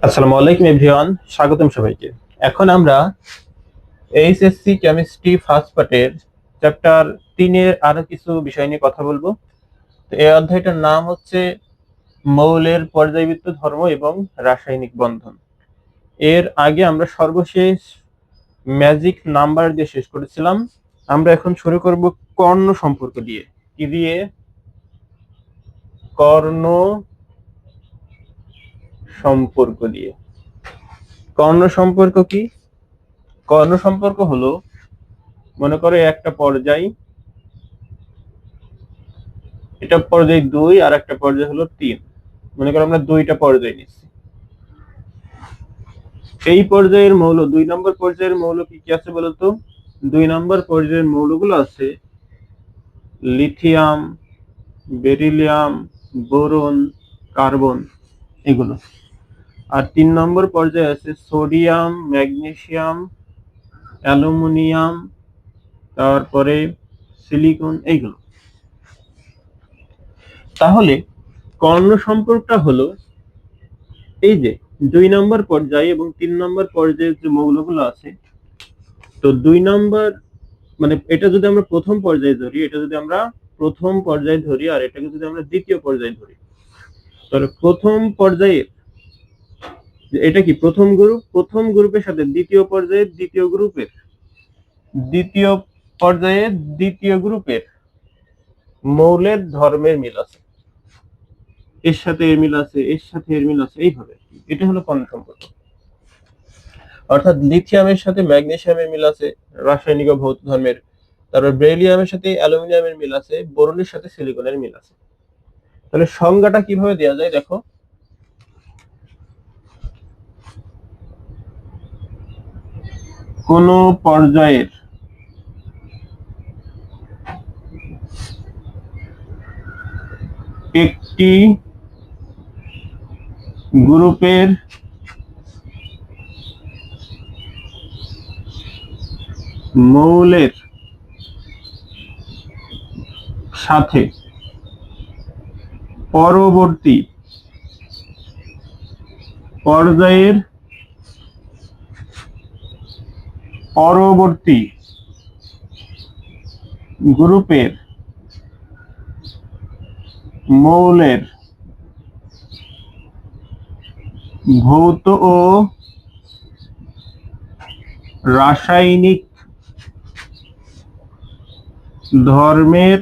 আসসালামু আলাইকুম এভরিওয়ান, স্বাগতম সবাইকে। এখন আমরা এইচএসসি কেমিস্ট্রি ফার্স্ট পার্টের চ্যাপ্টার 3-এর আরো কিছু বিষয় নিয়ে কথা বলবো। তো এই অধ্যায়টার নাম হচ্ছে মৌলের পর্যায়বৃত্ত ধর্ম এবং রাসায়নিক বন্ধন। এর আগে আমরা সর্বশেষ ম্যাজিক নাম্বার দিয়ে শেষ করেছিলাম। আমরা এখন শুরু করব কর্ণ সম্পর্ক দিয়ে। কি দিয়ে? কর্ণ সম্পর্ক দিয়ে। কর্ণ সম্পর্ক কি? কর্ণ সম্পর্ক হলো, মনে করো একটা পর্যায়, এটা পর্যায় 2 আর একটা পর্যায় হলো 3। মনে করো আমরা 2টা পর্যায় নিচ্ছি। এই পর্যায়ের মৌল, 2 নম্বর পর্যায়ের মৌল কি কি আছে বলতো? 2 নম্বর পর্যায়ের মৌলগুলো আছে লিথিয়াম, বেরিলিয়াম, বোরন, কার্বন, এগুলো। আর 3 নম্বর পর্যায়ে আছে সোডিয়াম, ম্যাগনেসিয়াম, অ্যালুমিনিয়াম, তারপরে সিলিকন, এইগুলো। তাহলে কর্ণ সম্পর্কটা হলো এই যে 2 নম্বর পর্যায়ে এবং 3 নম্বর পর্যায়ের যে মৌলগুলো আছে, তো 2 নম্বর মানে এটা যদি আমরা প্রথম পর্যায়ে ধরি, আর এটাকে যদি আমরা দ্বিতীয় পর্যায়ে ধরি, তাহলে প্রথম পর্যায়ে এটা কি প্রথম গ্রুপের সাথে দ্বিতীয় পর্যায়ে দ্বিতীয় গ্রুপের মৌলের ধর্মের মিল আছে, এর সাথে এর মিল আছে, এর সাথে এর মিল আছে, এইভাবে। এটা হলো কর্ণ সম্পর্ক। অর্থাৎ লিথিয়ামের সাথে ম্যাগনেসিয়ামের মিল আছে রাসায়নিক ও ভৌত ধর্মের, তারপর বেরিলিয়ামের সাথে অ্যালুমিনিয়ামের মিল আছে, বোরনের সাথে সিলিকনের মিল আছে। তাহলে সংজ্ঞাটা কিভাবে দেওয়া যায় দেখো। কোন পর্যায়ের একটি গ্রুপের মৌলের সাথে পরবর্তী পর্যায়ের গ্রুপের মৌলের ভৌত ও রাসায়নিক ধর্মের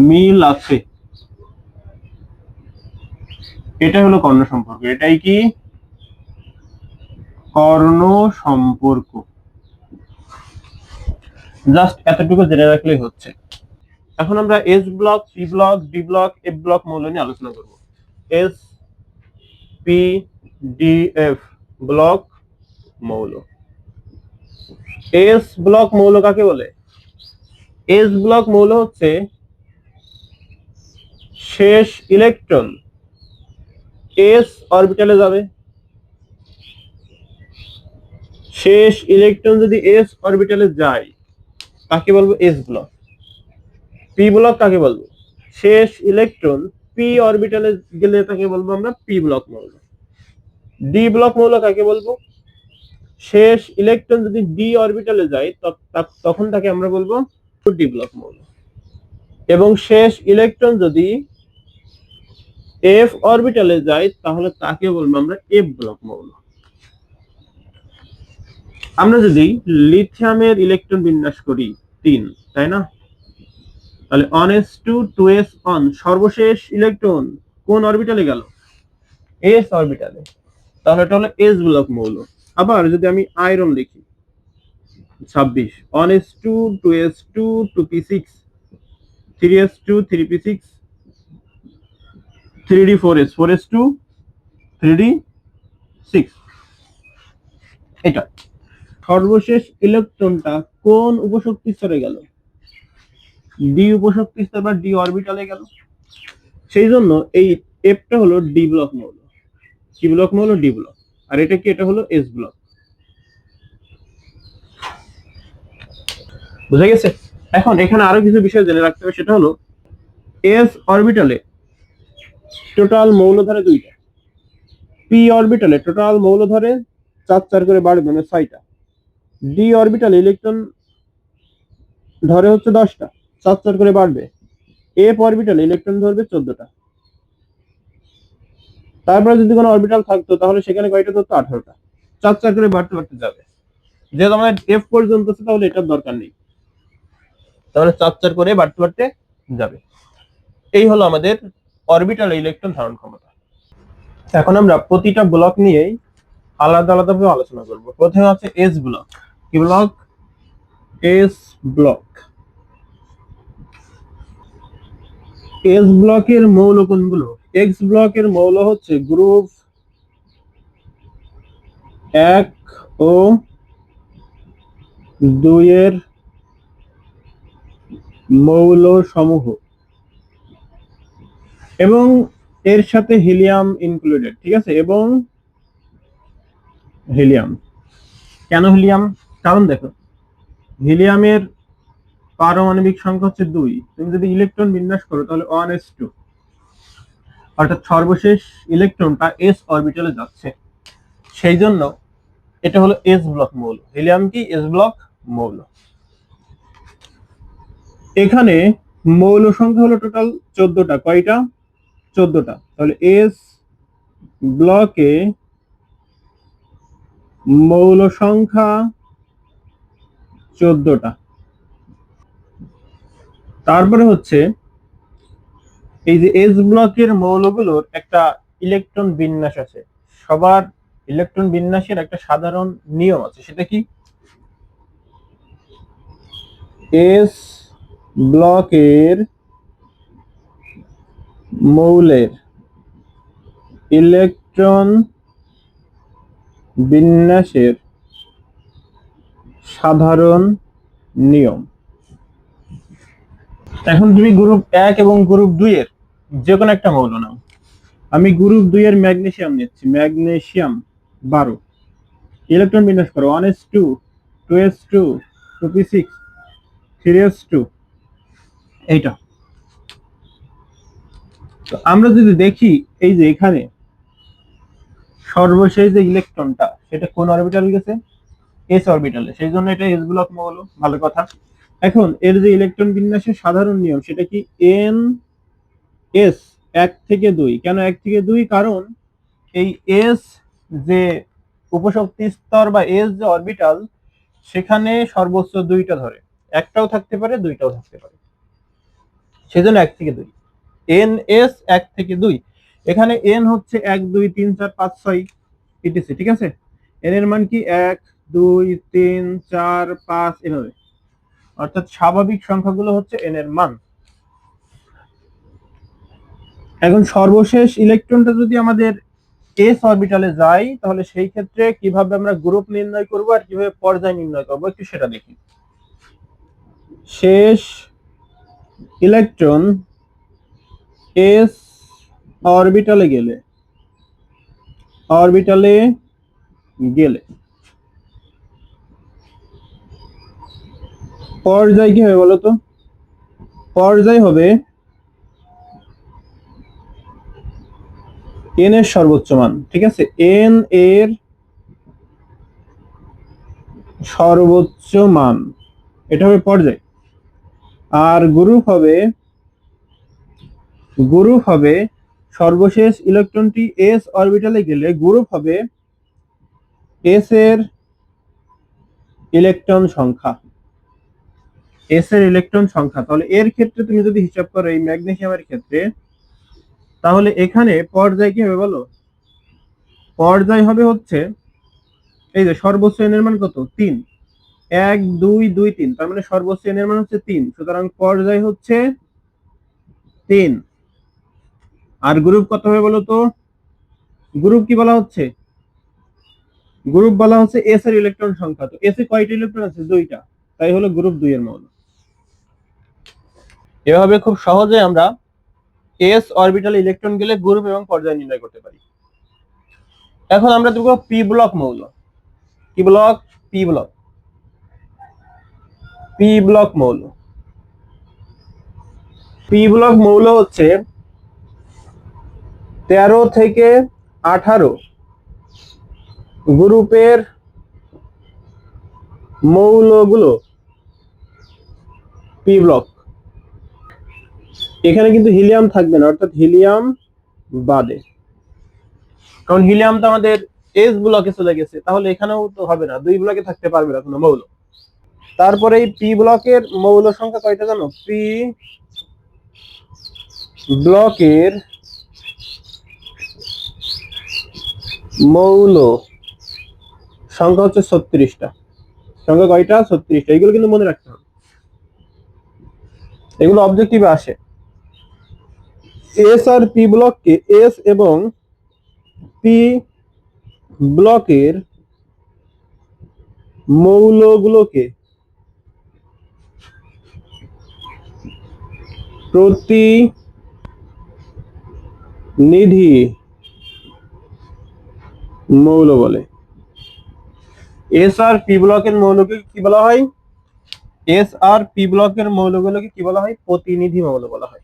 মিল আছে, এটা হলো কর্ণ সম্পর্ক। এটাই কি কর্ণ সম্পর্ক। জাস্ট এতটুকু জেনে রাখলেই হচ্ছে। এখন আমরা S block, P block, D block, F block মৌল নিয়ে আলোচনা করব। S, P, D, F block মৌল। এস ব্লক মৌল কাকে বলে? এস ব্লক মৌল হচ্ছে শেষ ইলেকট্রন এস অরবিটালে যাবে, শেষ ইলেকট্রন যদি এস অরবিটালে যায় তাকে বলবো এস ব্লক। পি ব্লক কাকে বলবো? শেষ ইলেকট্রন পি অরবিটালে গেলে তাকে বলবো আমরা পি ব্লক মৌল। ডি ব্লক মৌল কাকে বলবো? শেষ ইলেকট্রন যদি ডি অরবিটালে যায় তখন তাকে আমরা বলবো ডি ব্লক মৌল। এবং শেষ ইলেকট্রন যদি এফ অরবিটালে যায় তাহলে তাকে বলবো আমরা এফ ব্লক মৌল। আমরা যদি লিথিয়ামের ইলেকট্রন বিন্যাস করি 3, তাই না? তাহলে 1s2 2s অন, সর্বশেষ ইলেকট্রন কোন অরবিটালে গেল? এস অরবিটালে। তাহলে এটা হলো এস ব্লক মৌল। আবার যদি আমি আয়রন লিখি 26, 1s2 2s2 2p6 3s2 3p6 3d4s 4s2 3d6, এটা সর্বশেষ ইলেকট্রনটা কোন উপশক্তি স্তরে গেল? ডি উপশক্তি স্তর বা ডি অরবিটালে গেল। সেই জন্য এই এফটা হলো ডি ব্লক মৌল। কি ব্লক মৌল? D block. আর এটা কি? এটা হলো এস ব্লক। বুঝা গেছে? এখন এখানে আরো কিছু বিষয় জেনে রাখতে হবে, সেটা হলো এস অরবিটালে টোটাল মৌলধারা 2টা। পি অরবিটালে টোটাল মৌল ধরে 4 করে বাড়বে মানে 6টা। ডি অরবিটালে ইলেকট্রন ধরে হচ্ছে 10টা, 4 করে বাড়বে। এফ অরবিটালে ইলেকট্রন ধরবে 14টা। তারপরে যদি কোনো অরবিটাল থাকতো তাহলে সেখানে কয়টা ধরতো? 18টা। 4 করে বাড়তে বাড়তে যাবে। যেহেতু আমাদের এফ পর্যন্ত আছে তাহলে এটার দরকার নেই, তাহলে 4 করে বাড়তে বাড়তে যাবে। এই হলো আমাদের অরবিটাল ইলেকট্রন ধারণ ক্ষমতা। এখন আমরা প্রতিটা ব্লক নিয়েই আলাদা আলাদা ভাবে আলোচনা করব। প্রথমে আছে এস ব্লক। কি ব্লক? S block. এস ব্লকের মৌল কোনগুলো? এক্স ব্লকের মৌল হচ্ছে গ্রুপ 1 ও 2 এর মৌল সমূহ এবং এর সাথে হিলিয়াম ইনক্লুডেড। ঠিক আছে, এবং হিলিয়াম। কেন হিলিয়াম? কারণ দেখো, হিলিয়ামের পারমাণবিক সংখ্যা হচ্ছে 2। তুমি যদি ইলেকট্রন বিন্যাস করো তাহলে 1s2, অর্থাৎ সর্বশেষ ইলেকট্রনটা এস অরবিটালে যাচ্ছে। সেই জন্য এটা হলো এস ব্লক মৌল। হিলিয়াম কি? এস ব্লক মৌল। এখানে মৌল সংখ্যা হলো টোটাল 14টা। কয়টা? 14টা। তাহলে এস ব্লকে মৌল সংখ্যা 14টা। তারপরে হচ্ছে এই যে এস ব্লকের মৌলগুলোর একটা ইলেকট্রন বিন্যাস আছে। সবার ইলেকট্রন বিন্যাসের একটা সাধারণ নিয়ম আছে, সেটা কি? এস ব্লকের মৌলের ইলেকট্রন বিন্যাসের সাধারণ নিয়ম। এখন তুমি গ্রুপ 1 এবং গ্রুপ 2 এর যে কোনো একটা মৌল নাও। আমি গ্রুপ 2 এর ম্যাগনেসিয়াম নিচ্ছি, ম্যাগনেসিয়াম 12। ইলেকট্রন বিন্যাস করো 1s2, 2s2, 2p6, 3s2। এইটা তো আমরা যদি দেখি, এই যে এখানে সর্বশেষ যে ইলেকট্রনটা সেটা কোন অরবিটাল গেছে? এস অরবিটালে। সেই জন্য এটা এস ব্লক মৌল। ভালো কথা। এখন এর যে ইলেকট্রন বিন্যাসের সাধারণ নিয়ম সেটা কি? এন এস 1 থেকে 2। কেন 1 থেকে 2? কারণ এই এস যে উপশক্তি স্তর বা এস যে অরবিটাল, সেখানে সর্বোচ্চ 2টা ধরে। একটাও থাকতে পারে, 2টাও থাকতে পারে। সেজন্য 1 থেকে 2। এন এস 1 থেকে 2। এখানে এন হচ্ছে 1 2 3 4 5 6 ইটিসি। ঠিক আছে, এন এর মান কি? 1 2 3 4 5 এভাবে। অর্থাৎ স্বাভাবিক সংখ্যাগুলো হচ্ছে এন এর মান। এখন সর্বশেষ ইলেকট্রনটা যদি আমাদের এস অরবিটালে যায় তাহলে সেই ক্ষেত্রে কিভাবে আমরা গ্রুপ নির্ণয় করব আর কিভাবে পর্যায় নির্ণয় করব একটু সেটা দেখি। শেষ ইলেকট্রন এস অরবিটালে গেলে পর্যায় কি হবে বলতো? পর্যায় হবে এন এর সর্বোচ্চ মান। ঠিক আছে, এন এর সর্বোচ্চ মান, এটা হবে পর্যায়। আর গ্রুপ হবে সর্বশেষ ইলেকট্রনটি এস অরবিটালে গেলে গ্রুপ হবে এস এর ইলেকট্রন সংখ্যা। এস এর ইলেকট্রন সংখ্যা। তাহলে এর ক্ষেত্রে তুমি যদি হিসাব করো এই ম্যাগনেসিয়ামের ক্ষেত্রে, তাহলে এখানে পর্যায় কি হবে বলো? পর্যায় হবে হচ্ছে এই যে সর্বোচ্চ এন এর মান কত? 3। 1 2 2 3, তার মানে সর্বোচ্চ এন এর মান হচ্ছে 3। সুতরাং পর্যায় হচ্ছে 3। আর গ্রুপ কত হবে বলো তো? গ্রুপ কি বলা হচ্ছে? গ্রুপ বলা হচ্ছে এস এর ইলেকট্রন সংখ্যা। তো এস এ কয়টা ইলেকট্রন আছে? 2টা। তাই হলো গ্রুপ 2 এর মৌল। এভাবে খুব সহজে আমরা এস অরবিটালে ইলেকট্রন গেলে গ্রুপ এবং পর্যায় নির্ণয় করতে পারি। এখন আমরা দেখব পি ব্লক মৌল। কি block? P block. P block মৌল। পি ব্লক মৌল হচ্ছে 13 থেকে 18 গ্রুপের মৌলগুলো পি ব্লক। এখানে কিন্তু হিলিয়াম থাকবে না, অর্থাৎ হিলিয়াম বাদে, কারণ হিলিয়াম তো আমাদের এস ব্লকে চলে গেছে, তাহলে এখানেও তো হবে না, দুই ব্লকে থাকতে পারবে না কোনো মৌল। তারপরে এই পি ব্লকের মৌল সংখ্যা কয়টা জানো? পি ব্লকের মৌল সংখ্যা হচ্ছে 36টা। সংখ্যা কয়টা? 36টা। এগুলো কিন্তু মনে রাখতে হবে, এগুলো অবজেক্টিভে আসে। এস আর পি ব্লককে, এস এবং পি ব্লকের মৌলগুলোকে প্রতিনিধি মৌল বলে। এস আর পি ব্লকের মৌলকে কি বলা হয়? এস আর পি ব্লকের মৌলগুলোকে কি বলা হয়? প্রতিনিধি মৌল বলা হয়।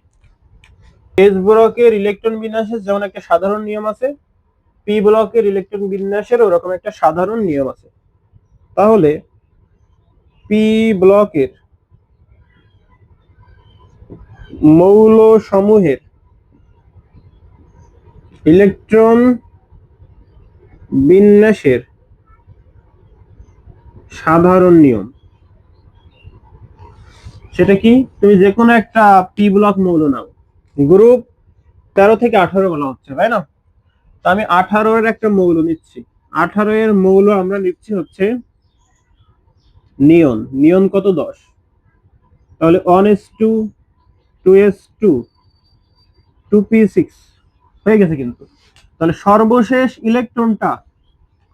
এস ব্লকের ইলেকট্রন বিন্যাসের যেমন একটা সাধারণ নিয়ম আছে, পি ব্লকের ইলেকট্রন বিন্যাসের ওরকম একটা সাধারণ নিয়ম আছে। তাহলে পি ব্লকের মৌল সমূহের ইলেকট্রন বিন্যাসের সাধারণ নিয়ম, সেটা কি? তুমি যে কোনো একটা পি ব্লক মৌল নাও, গ্রুপ 13 থেকে 18 বলা হচ্ছে, তাই না? তো আমি 18 এর একটা মৌল নিচ্ছি। 18 এর মৌল আমরা নিচ্ছি হচ্ছে নিয়ন। নিয়ন কত? 10। তাহলে 1s2 2s2 2p6 হয়ে গেছে কিন্তু। তাহলে সর্বশেষ ইলেকট্রনটা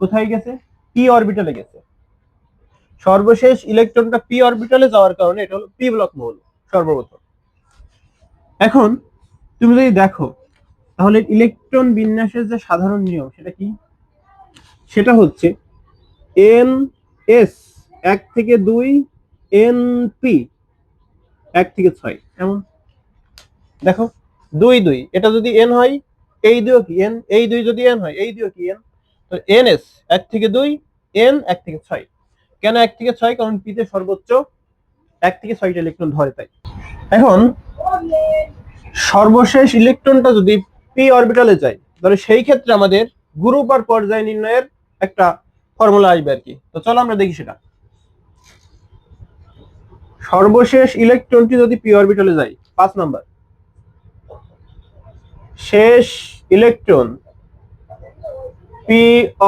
কোথায় গেছে? পি অরবিটালে গেছে। সর্বশেষ ইলেকট্রনটা পি অরবিটালে যাওয়ার কারণে এটা হলো পি ব্লক মৌল সর্বপ্রথম। এখন তুমি যদি দেখো, তাহলে ইলেকট্রন বিন্যাসের যে সাধারণ নিয়ম সেটা কি? সেটা হচ্ছে এন এস 1 থেকে 2, এন পি 1 থেকে 6। এমন দেখো, 2 2, এটা যদি এন হয় এই দুইও কি এন, এই দুই যদি এন হয় এই দুইও কি এন। তো এন এস 1 থেকে 2, এন 1 থেকে 6। কেন 1 থেকে 6? কারণ পিতে সর্বোচ্চ 1 থেকে 6টা ইলেকট্রন ধরে, তাই। এখন সর্বশেষ ইলেকট্রনটা যদি পি অরবিটালে যায়, তাহলে সেই ক্ষেত্রে আমাদের গ্রুপ আর পর্যায় নির্ণয়ের একটা ফর্মুলা আসবে আর কি। তো চলো আমরা দেখি সেটা। সর্বশেষ ইলেকট্রনটি যদি পি অরবিটালে যায়, 5 নাম্বার, শেষ ইলেকট্রন পি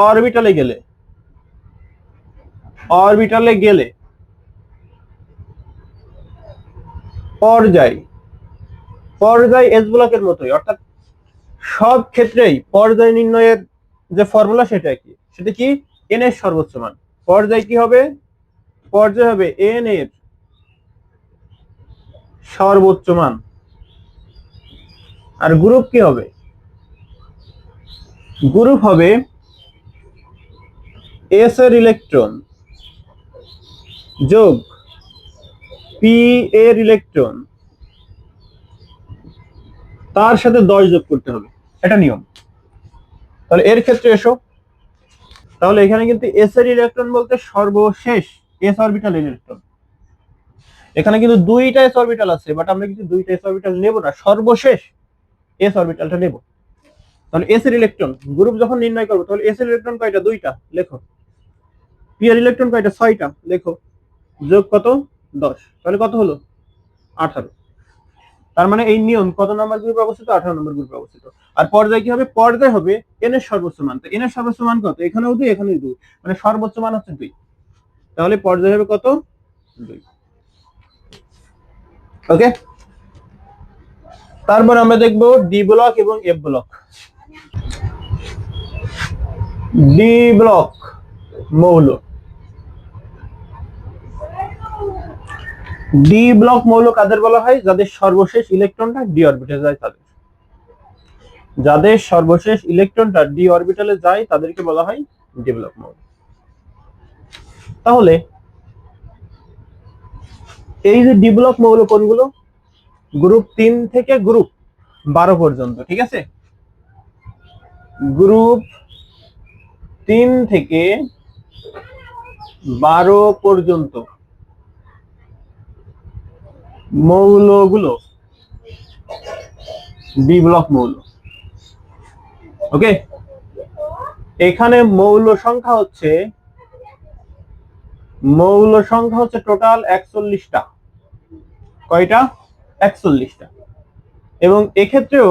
অরবিটালে গেলে পর্যায় এস ব্লকের মতোই, অর্থাৎ সব ক্ষেত্রেই পর্যায় নির্ণয়ের যে ফর্মুলা সেটা কি? সেটা কি? এন এর সর্বোচ্চ মান। পর্যায় কি হবে? পর্যায় হবে এন এর সর্বোচ্চ মান। আর গ্রুপ কি হবে? গ্রুপ হবে এস এর ইলেকট্রন যোগ পি এর ইলেকট্রন, তার সাথে 10 যোগ করতে হবে, এটা নিয়ম। তাহলে এর ক্ষেত্রে এসো, তাহলে এখানে কিন্তু এস এর ইলেকট্রন বলতে সর্বশেষ এস অরবিটাল ইলেকট্রন। এখানে কিন্তু দুইটা এস অরবিটাল আছে, বাট আমরা কিন্তু দুইটা এস অরবিটাল নেব না, সর্বশেষ এস অরবিটালটা নেব। তাহলে এস এর ইলেকট্রন গ্রুপ যখন নির্ণয় করবো, তাহলে এস এর ইলেকট্রন কয়টা? 2টা, লেখো। পি এর ইলেকট্রন কয়টা? 6টা, লেখো। যোগ কত? 10, তাহলে কত হলো? 18। তার মানে এই নিয়ন কত নাম্বার গ্রুপে অবস্থিত? 18 নম্বর গ্রুপে অবস্থিত। আর পর্যায় কি হবে? পর্যায় হবে এন এর সর্বোচ্চ মান। তো এন এর সর্বোচ্চ মান কত? এখানেও 2, এখানেও 2, মানে সর্বোচ্চ মান হচ্ছে 2। তাহলে পর্যায় হবে কত? 2। ওকে, তারপর আমরা দেখব ডি ব্লক এবং এফ ব্লক। ডি ব্লক মৌল, ডি ব্লক মৌল কাদের বলা হয়? যাদের সর্বশেষ ইলেকট্রনটা ডি অরবিটালে যায় তাদের। যাদের সর্বশেষ ইলেকট্রনটা ডি অরবিটালে যায় তাদেরকে বলা হয় ডি ব্লক মৌল। তাহলে এই যে ডি ব্লক মৌল কোনগুলো? গ্রুপ 3 থেকে গ্রুপ 12 পর্যন্ত, ঠিক আছে? গ্রুপ 3 থেকে 12 পর্যন্ত মৌলগুলো বি ব্লক মৌল। ওকে, এখানে মৌল সংখ্যা হচ্ছে টোটাল 41টা। কয়টা? 41টা। এবং এক্ষেত্রেও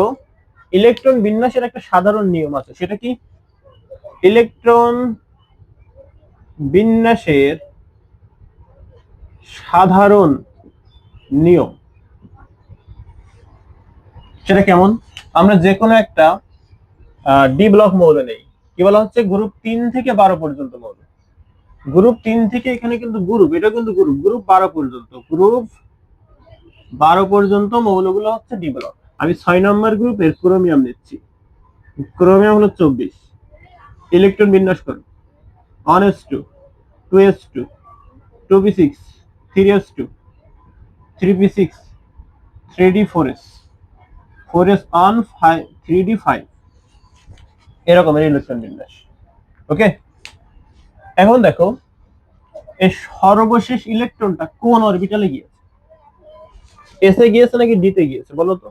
ইলেকট্রন বিন্যাসের একটা সাধারণ নিয়ম আছে, সেটা কি? ইলেকট্রন বিন্যাসের সাধারণ নিয়ম সেটা কেমন? আমরা যে কোনো একটা ডি ব্লক মৌল নেই, কি বলা হচ্ছে? গ্রুপ 3 থেকে 12 পর্যন্ত মৌল। গ্রুপ 3 থেকে, এখানে কিন্তু গ্রুপ, এটা কিন্তু গ্রুপ 12 পর্যন্ত, গ্রুপ 12 পর্যন্ত মৌলগুলো হচ্ছে ডি ব্লক। আমি 6 নম্বর গ্রুপের ক্রোমিয়াম নিচ্ছি। ক্রোমিয়াম হলো 24। ইলেকট্রন বিন্যাস করুন 1s2, 2s2, 2p6, 3s2, 3p6, 3d4s, 4s1, 3d5, এরকমের ইলেকট্রন বিন্যাস। ওকে, এখন দেখো এই সর্বশেষ ইলেকট্রনটা কোন অরবিটালে গিয়েছে? এসে গিয়েছে নাকি ডিতে গিয়েছে বলো তো?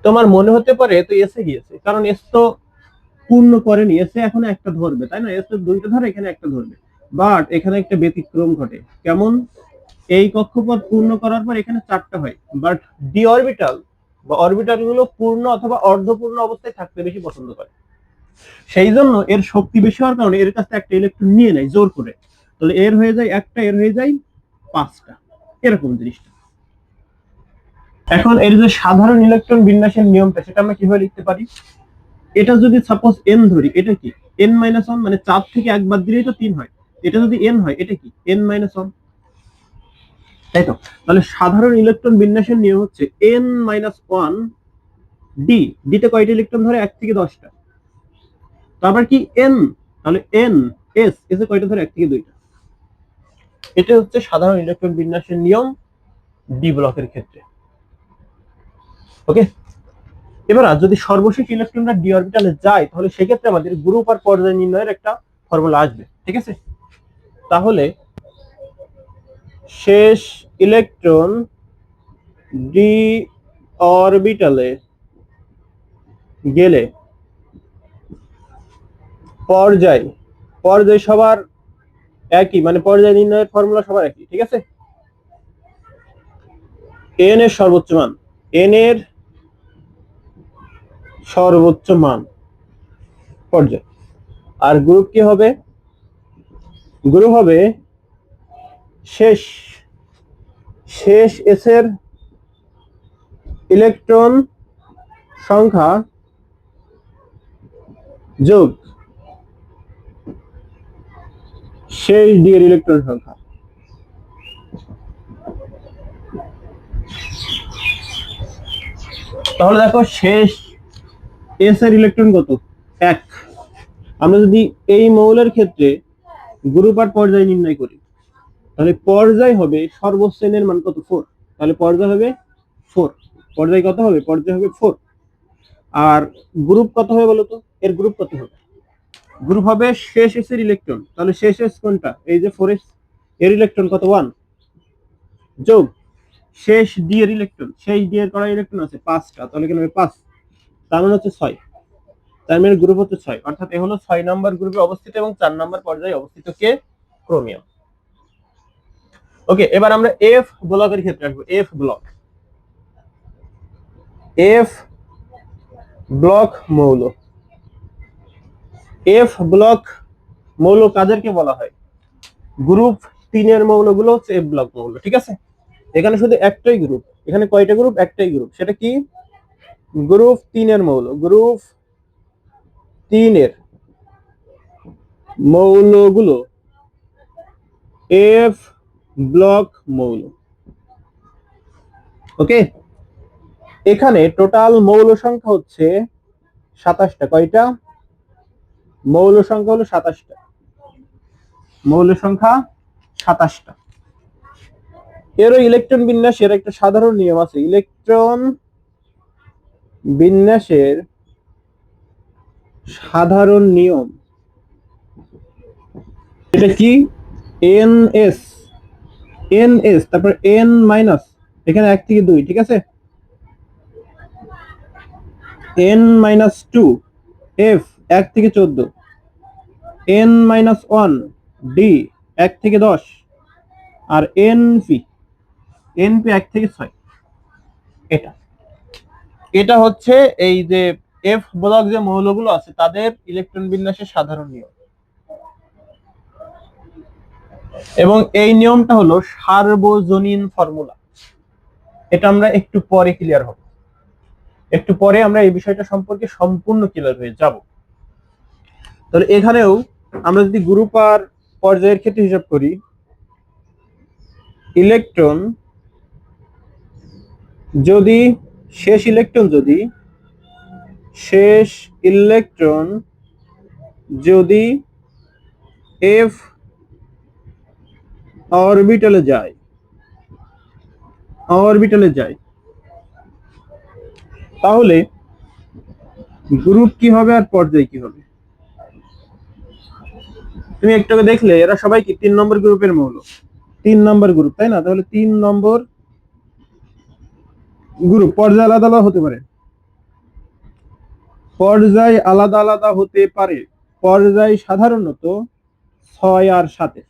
তোমার মনে হতে পারে তো এসে গিয়েছে, কারণ এস তো পূর্ণ করেনি, এসে এখন একটা ধরবে, তাই না? এসে দুইটা ধরে, এখানে একটা ধরবে। বাট এখানে একটা ব্যতিক্রম ঘটে। কেমন? এই কক্ষপথ পূর্ণ করার পর এখানে 4টা হয়, বাট ডি অরবিটাল বা অরবিটাল গুলো পূর্ণ অথবা অর্ধপূর্ণ অবস্থায় থাকতে বেশি পছন্দ করে। সেই জন্য এর শক্তি বেশি হওয়ার কারণে এর কাছে একটা ইলেকট্রন নিয়ে নেয় জোর করে। তাহলে এর হয়ে যায় একটা, এর হয়ে যায় 5টা, এরকম জিনিসটা। এখন এর যে সাধারণ ইলেকট্রন বিন্যাসের নিয়মটা, সেটা আমরা কিভাবে লিখতে পারি? এটা যদি সাপোজ এন ধরি, এটা কি n-1, মানে 4 থেকে 1 বাদ দিলেই তো 3 হয়। এটা যদি n হয়, এটা কি n-1, তাই তো? তাহলে সাধারণ ইলেকট্রন বিন্যাসের নিয়ম হচ্ছে n-1 ডি। ডিতে কয়টা ইলেকট্রন ধরে? 1 থেকে 10টা। তারপর কি n, তাহলে n s, এসে কয়টা ধরে? 1 থেকে 2টা। এটা হচ্ছে সাধারণ ইলেকট্রন বিন্যাসের নিয়ম ডি ব্লকের ক্ষেত্রে। ওকে, এবার যদি সর্বশেষ ইলেকট্রনটা ডি অরবিটালে যায়, তাহলে সেক্ষেত্রে আমাদের গ্রুপ আর পর্যায় নির্ণয়ের একটা ফর্মুলা আসবে। ঠিক আছে, তাহলে শেষ ইলেকট্রন ডি অরবিটালে গেলে পর্যায় সবার একই, মানে পর্যায় নির্ণয়ের ফর্মুলা সবার একই। ঠিক আছে, এন এর সর্বোচ্চ মান, এন এর সর্বোচ্চ মান পর্যায়। আর গ্রুপ কি হবে? গ্রুপ হবে শেষ এস এর ইলেকট্রন সংখ্যা যোগ শেষ ডি এর ইলেকট্রন সংখ্যা। তাহলে দেখো শেষ এস এর ইলেকট্রন কত? 1। আমরা যদি এই মৌলের ক্ষেত্রে গ্রুপ আর পর্যায় নির্ণয় করি, তাহলে পর্যায় হবে সর্বোচ্চ n এর মান কত? 4। তাহলে পর্যায় হবে 4। পর্যায় কত হবে? পর্যায় হবে 4। আর গ্রুপ কত হবে বলো তো? এর গ্রুপ কত হবে? গ্রুপ হবে শেষ এস এর ইলেকট্রন, তাহলে শেষ এস কোনটা? এই যে 4s, এর ইলেকট্রন কত? 1, যোগ শেষ ডি এর ইলেকট্রন, শেষ ডি এর করা ইলেকট্রন আছে 5টা, তাহলে কেন হবে 5, তার মানে হচ্ছে 6। তার মানে গ্রুপ হচ্ছে 6, অর্থাৎ এ হলো 6 নম্বর গ্রুপে অবস্থিত এবং 4 নম্বর পর্যায়ে অবস্থিত কে? ক্রোমিয়াম। ওকে, এবার আমরা এফ ব্লকের ক্ষেত্রে আসবো। এফ ব্লক মৌল। এফ ব্লক মৌল কাদেরকে বলা হয়? গ্রুপ 3 এর মৌলগুলো হচ্ছে এফ ব্লক মৌল। ঠিক আছে, এখানে শুধু একটাই গ্রুপ। এখানে কয়টা গ্রুপ? একটাই গ্রুপ। সেটা কি? গ্রুপ 3 এর মৌল। গ্রুপ 3 এর মৌলগুলো এফ ব্লক মৌল। ওকে, এখানে টোটাল মৌল সংখ্যা হচ্ছে 27টা। কয়টা? মৌল সংখ্যা হলো 27টা। মৌল সংখ্যা 27টা। এরও ইলেকট্রন বিন্যাসের একটা সাধারণ নিয়ম আছে। ইলেকট্রন বিন্যাসের সাধারণ নিয়ম, এটা কি? এনএস, এনএস, তারপর এন মাইনাস, এখানে 1 থেকে 2, ঠিক আছে, এন মাইনাস 2, এফ 1 থেকে 14, এন মাইনাস 1, ডি 1 থেকে 10, আর এনপি, এনপি 1 থেকে 6। এটা এটা হচ্ছে এই যে এফ ব্লক যে মৌলগুলো আছে তাদের ইলেকট্রন বিন্যাসের সাধারণ নিয়ম। এবং এই নিয়মটা হলো সার্বজনীন ফর্মুলা। এটা আমরা একটু পরে ক্লিয়ার হব, একটু পরে আমরা এই বিষয়টা সম্পর্কে সম্পূর্ণ ক্লিয়ার হয়ে যাব। তাহলে এখানেও আমরা যদি গ্রুপ আর পর্যায়ের ক্ষেত্রে হিসাব করি, ইলেকট্রন যদি শেষ ইলেকট্রন যদি এফ অরবিটালে যায় তাহলে গ্রুপ কি হবে আর পর্যায় কি হবে? তুমি একটু দেখলে এরা সবাই কি 3 নম্বর গ্রুপের মৌল, 3 নম্বর গ্রুপ, তাই না? তাহলে 3 নম্বর গ্রুপ, পর্যায় আলাদা আলাদা হতে পারে, পর্যায় সাধারণত 6 আর 7।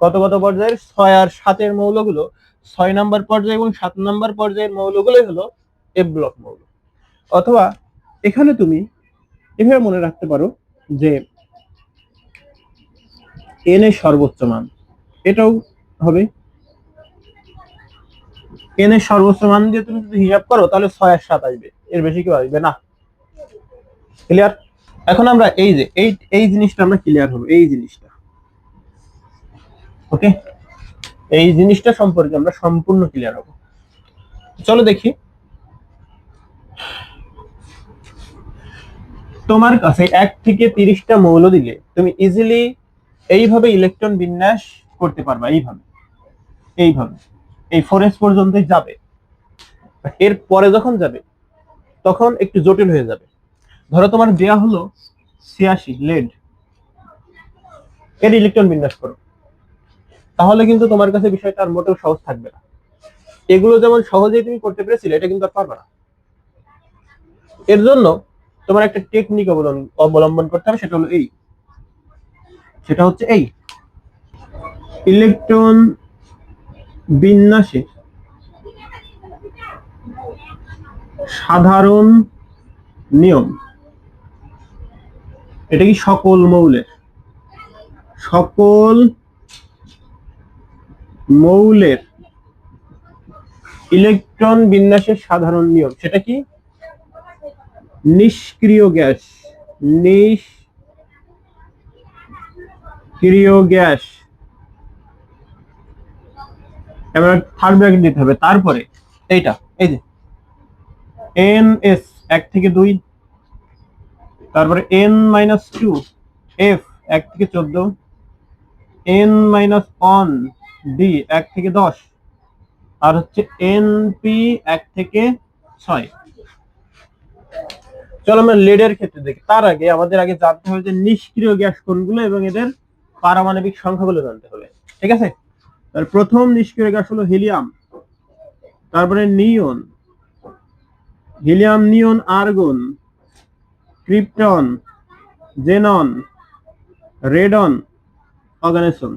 কত কত পর্যায়ের? 6 আর 7 মৌলগুলো, 6 নম্বর পর্যায় এবং 7 নম্বর পর্যায়ের মৌলগুলোই হলো এফ ব্লক মৌল। অথবা এখানে তুমি এভাবে মনে রাখতে পারো যে এন এর সর্বোচ্চ মান, এটাও হবে এন এর সর্বোচ্চ মান দিয়ে তুমি যদি হিসাব করো তাহলে 6 আর 7 আসবে, এর বেশি কেউ আসবে না। ক্লিয়ার? এখন আমরা এই যে এই জিনিসটা আমরা ক্লিয়ার হবো, এই জিনিসটা, ওকে, এই জিনিসটা সম্পর্কে আমরা সম্পূর্ণ ক্লিয়ার হব। চলো দেখি, তোমার কাছে 1 থেকে 30টা মৌল দিলে তুমি ইজিলি এইভাবে ইলেকট্রন বিন্যাস করতে পারবা, এইভাবে এই 4s পর্যন্তই যাবে। এর পরে যখন যাবে তখন একটু জটিল হয়ে যাবে। ধরো তোমার দেয়া হলো 86 লেড, এর ইলেকট্রন বিন্যাস করো, তাহলে কিন্তু তোমার কাছে বিষয়টা আর মোটেও সহজ থাকবে না। এগুলো যেমন সহজেই তুমি করতে পেরেছিলে, এটা কিন্তু আর পারবে না। এর জন্য তোমার একটা টেকনিক অবলম্বন করতে হবে, সেটা হচ্ছে এই ইলেকট্রন বিন্যাসের সাধারণ নিয়ম। এটা কি? সকল মৌলের ইলেকট্রন বিন্যাসের সাধারণ নিয়ম। সেটা কি? নিষ্ক্রিয় গ্যাস এবার থার্ড ব্র্যাকেট দিতে হবে, তারপরে এইটা, এই যে এনএস 1 থেকে 2, তারপরে এন মাইনাস 2, এফ 1 থেকে 14, এন মাইনাস 1, ডি 1 থেকে 10, আর হচ্ছে এনপি 1 থেকে 6। চলো আমরা লেডের ক্ষেত্রে দেখি। তার আগে আমাদের জানতে হবে যে নিষ্ক্রিয় গ্যাস কোনগুলো এবং এদের পারমাণবিক সংখ্যাগুলো জানতে হবে, ঠিক আছে? তার প্রথম নিষ্ক্রিয় গ্যাস হলো হিলিয়াম, তারপরে নিয়ন, আর্গন, ক্রিপ্টন, জেনন, রেডন, অর্গানেসন।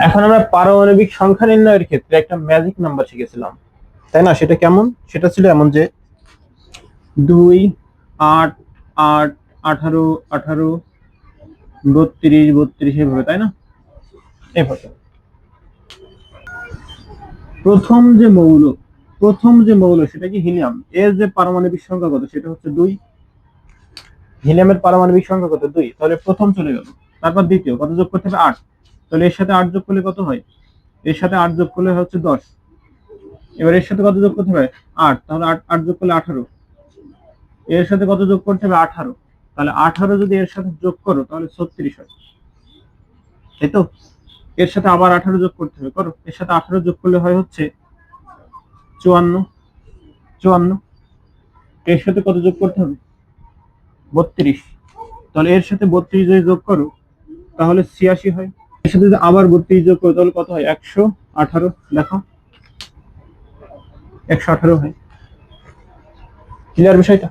এখন আমরা পারমাণবিক সংখ্যা নির্ণয়ের ক্ষেত্রে একটা ম্যাজিক নাম্বার শিখেছিলাম, তাই না? সেটা কেমন? সেটা ছিল এমন যে 2, 8, 8, 18, 18, 32, 32 এভাবে, তাই না? এভাবে প্রথম যে মৌল সেটা কি? হিলিয়াম। এর যে পারমাণবিক সংখ্যা কত? সেটা হচ্ছে 2। হিলিয়ামের পারমাণবিক সংখ্যা কত? 2। তাহলে প্রথম চলে গেল। তারপর দ্বিতীয়, কত যোগ করতে হবে? 8। তাহলে এর সাথে 8 যোগ করলে কত হয়? এর সাথে 8 যোগ করলে হচ্ছে 10। এবার এর সাথে কত যোগ করতে হবে? 8। তাহলে 8 যোগ করলে 18। এর সাথে কত যোগ করতে হবে? 18। তাহলে 18 যদি এর সাথে যোগ করো তাহলে 36 হয়, তাই তো? এর সাথে আবার 18 যোগ করতে হবে, করো। এর সাথে 18 যোগ করলে হয় হচ্ছে 54। এর সাথে কত যোগ করতে হবে? 32, তাহলে এর সাথে 32 যদি যোগ করো তাহলে 86 হয়। এর সাথে যদি আবার 32 যোগ করো তাহলে কত হয়? 118। দেখো 118 হয়। ক্লিয়ার বিষয়টা?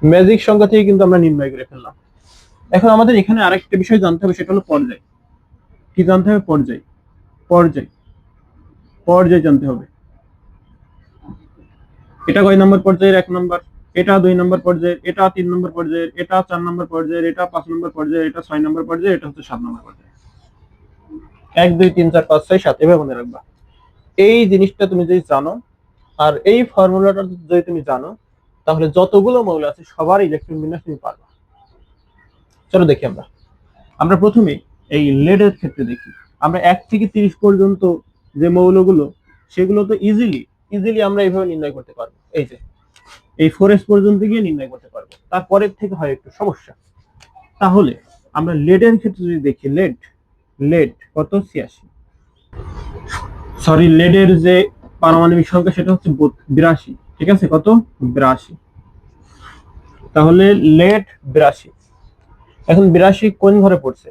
ম্যাজিক সংখ্যা থেকে কিন্তু আমরা নির্ণয় করে ফেললাম। এখন আমাদের এখানে আরেকটা বিষয় জানতে হবে, সেটা হলো পর্যায়। কি জানতে হবে? পর্যায়। পর্যায় পর্যায় জানতে হবে। এটা কয় নম্বর পর্যায়ের? 1 নম্বর। এটা 2 নম্বর পর্যায়ের, এটা 3 নম্বর পর্যায়ের, এটা 4 নম্বর পর্যায়ের, এটা 5 নম্বর পর্যায়ের, এটা 6 নম্বর পর্যায়ের, এটা হচ্ছে 7 নম্বর পর্যায়ে। 1 2 3 4 5 6 7 এভাবে মনে রাখবা। এই জিনিসটা তুমি যদি জানো আর এই ফর্মুলাটা যদি তুমি জানো তাহলে যতগুলো মৌল আছে সবার ইলেকট্রন বিন্যাস তুমি পারবা। চলো দেখি আমরা। আমরা প্রথমে এই লেডের ক্ষেত্রে দেখি। আমরা 1 থেকে 30 পর্যন্ত যে মৌলগুলো সেগুলো তো ইজিলি আমরা এইভাবে নির্ণয় করতে পারবো। এই যে এই 4s পর্যন্ত গিয়ে নির্ণয় করতে পারবো। তারপরের থেকে হয় একটু সমস্যা। তাহলে আমরা লেডের ক্ষেত্রে যদি দেখি, লেড কত? 86। সরি, লেডের যে পারমাণবিক সংখ্যা সেটা হচ্ছে 82। ঠিক আছে, কত? 82। তাহলে লেড 82। এখন 82 কোন ঘরে পড়ছে?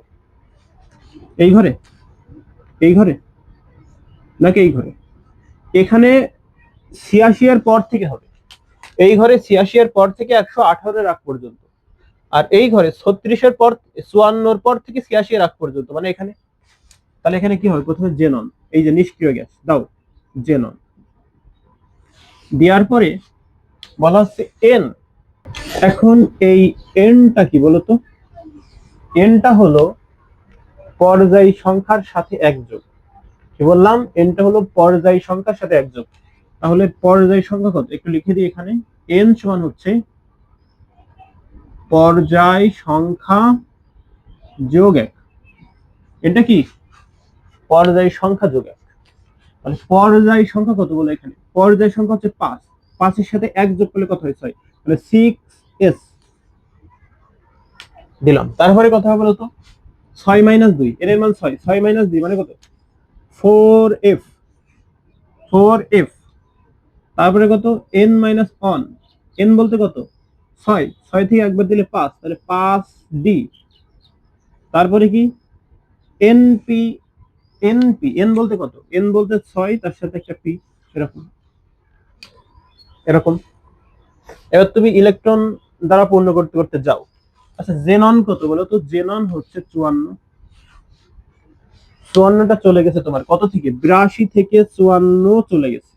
এই ঘরে, এই ঘরে নাকি এই ঘরে? এখানে 86 এর পর থেকে হবে। এই ঘরে 86 এর পর থেকে 118 এর আগ পর্যন্ত, আর এই ঘরে 36 এর পর 54 পর থেকে 86 এর আগ পর্যন্ত, মানে এখানে। তাহলে এখানে কি হবে? প্রথমে জেনন, এই যে নিষ্ক্রিয় গ্যাস দাও, জেনন দেওয়ার পরে বলা হচ্ছে এন। এখন এই এনটা কি বলতো? এনটা হলো পর্যায় সংখ্যার সাথে একযোগ। কি বললাম? এনটা হলো পর্যায় সংখ্যার সাথে একযোগ। তাহলে পর্যায় সংখ্যা কত? একটু লিখে দিই এখানে। এন সমান হচ্ছে পর্যায় সংখ্যা যোগ 1। এটা কি? পর্যায় সংখ্যা যোগ 1। মানে পর্যায় সংখ্যা কত বলো এখানে? পর্যায় সংখ্যা হচ্ছে 5। 5 এর সাথে 1 যোগ করলে কত হয়? 6। মানে 6s দিলাম। তারপরে কথা বলো তো 6 - 2, এর মান 6, 6 - 2 মানে কত? 4f। 4f। তারপরে কত? n - 1, n বলতে কত? 6, 6 থেকে একবার দিলে 5, তাহলে 5d। তারপরে কি? np, np, n বলতে কত? n বলতে 6 তার সাথে একটা p, এরকম এরকম। এবার তুমি ইলেকট্রন দ্বারা পূর্ণ করতে করতে যাও। আচ্ছা, জেনন কত বলো তো? জেনন হচ্ছে 54। 54টা চলে গেছে তোমার কত থেকে? 82 থেকে 54 চলে গেছে।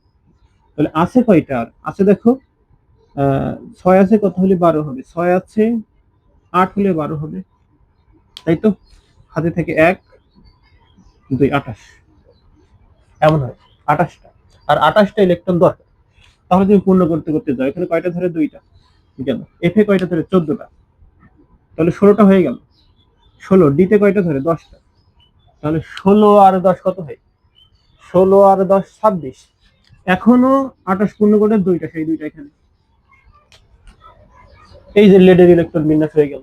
তাহলে আছে কয়টা? আর আছে দেখো, 6 আছে, কত হলে 12 হবে? 6 আছে, 8 হলে 12 হবে, তাই তো? হাতে থেকে 1 2 28, এমন হয় 28টা। আর 28টা ইলেকট্রন দরকার। তাহলে তুমি পূর্ণ করতে করতে যাও। এখানে কয়টা ধরে? 2টা গেল। এফে কয়টা ধরে? 14টা। তাহলে 16টা হয়ে গেল। 16 ডিতে কয়টা ধরে? 10টা। তাহলে 16 আর 10 কত হয়? 16 আর 10 26। এখনো 28 পূর্ণ করে 2টা, সেই 2টা এখানে। এই যে লেডের ইলেকট্রন বিন্যাস হয়ে গেল।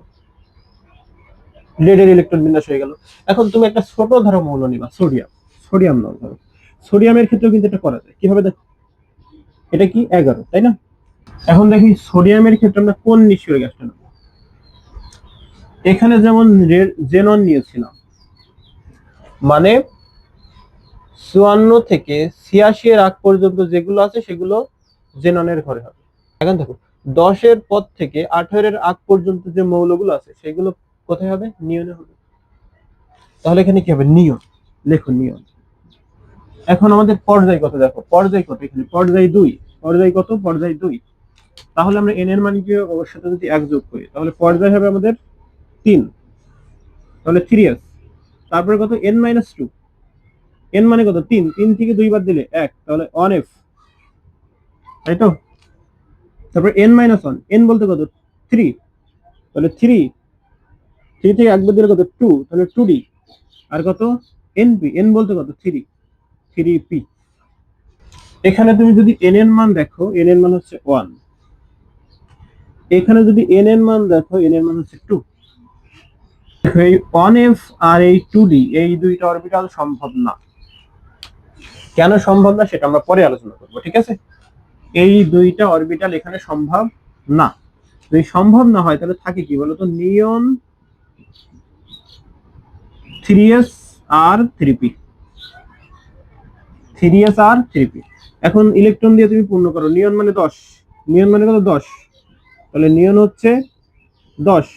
লেডের ইলেকট্রন বিন্যাস হয়ে গেল। এখন তুমি একটা ছোট ধরো মৌল নিবা, সোডিয়াম। সোডিয়াম নাও ধরো। সোডিয়ামের ক্ষেত্রেও কিন্তু এটা করা যায়। কিভাবে দেখো? এটা কি? 11, তাই না? এখন দেখি সোডিয়ামের ক্ষেত্রে আমরা কোন নিষ্ক্রিয় গ্যাসটা নেব। এখানে যেমন জেনন নিয়েছিলাম, মানে 54 থেকে 86 এর আগ পর্যন্ত যেগুলো আছে সেগুলো জেননের ঘরে হবে। এখন দেখো 10 এর পর থেকে 18 এর আগ পর্যন্ত যে মৌলগুলো আছে সেগুলো কোথায় হবে? নিয়নে হবে। তাহলে এখানে কি হবে? নিয়ন। লেখো নিয়ন। এখন আমাদের পর্যায় কত দেখো? পর্যায় কত? এখানে পর্যায় 2। পর্যায় কত? পর্যায় 2। তাহলে আমরা n এর মানকে ওর সাথে যদি 1 যোগ করি তাহলে পর্যায় হবে আমাদের 3, তাহলে 3s। তারপরে কত? n - 2। n মানে কত? 3, 3 থেকে 2 বাদ দিলে 1, তাহলে 1f, তাই তো? তারপর n - 1, n বলতে কত? 3, তাহলে 3, 3 থেকে 1 বাদ দিলে কত? 2, তাহলে 2d। আর কত? np, n বলতে কত? 3, 3p। এখানে তুমি যদি n এর মান দেখো, n এর মান হচ্ছে 1। এখানে যদি n এর মান দেখো, n এর মান হচ্ছে 2। এই 1f আর এই 2d, এই দুইটা অরবিটাল সম্ভব না। কেন সম্ভব না সেটা আমরা পরে আলোচনা করব, ঠিক আছে? এই দুইটা অরবিটাল এখানে সম্ভব না। যদি সম্ভব না হয় তাহলে থাকে কি বলতো, নিয়ন 3s আর 3p, 3s আর 3p। এখন ইলেকট্রন দিয়ে তুমি পূর্ণ করো, নিয়ন মানে 10, নিয়ন মানে কত 10, তাহলে নিয়ন হচ্ছে 10,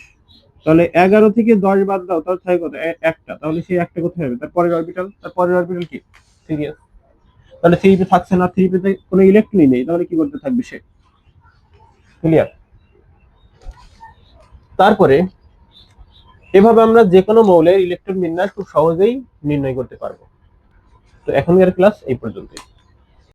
তাহলে 11 থেকে 10 বাদ দাও, তাহলে থাকে কত, একটা, তাহলে সেই একটা কোথায় হবে, তারপরের অরবিটাল, তারপরের অরবিটাল কি 3s, তাহলে 3p থাকছে না, 3p তে কোনো ইলেকট্রনই নেই, তাহলে কি করতে থাকবে সে। ক্লিয়ার? তারপরে এভাবে আমরা যে কোনো মৌলের ইলেকট্রন বিন্যাস খুব সহজেই নির্ণয় করতে পারবো। তো এখনকার ক্লাস এই পর্যন্তই।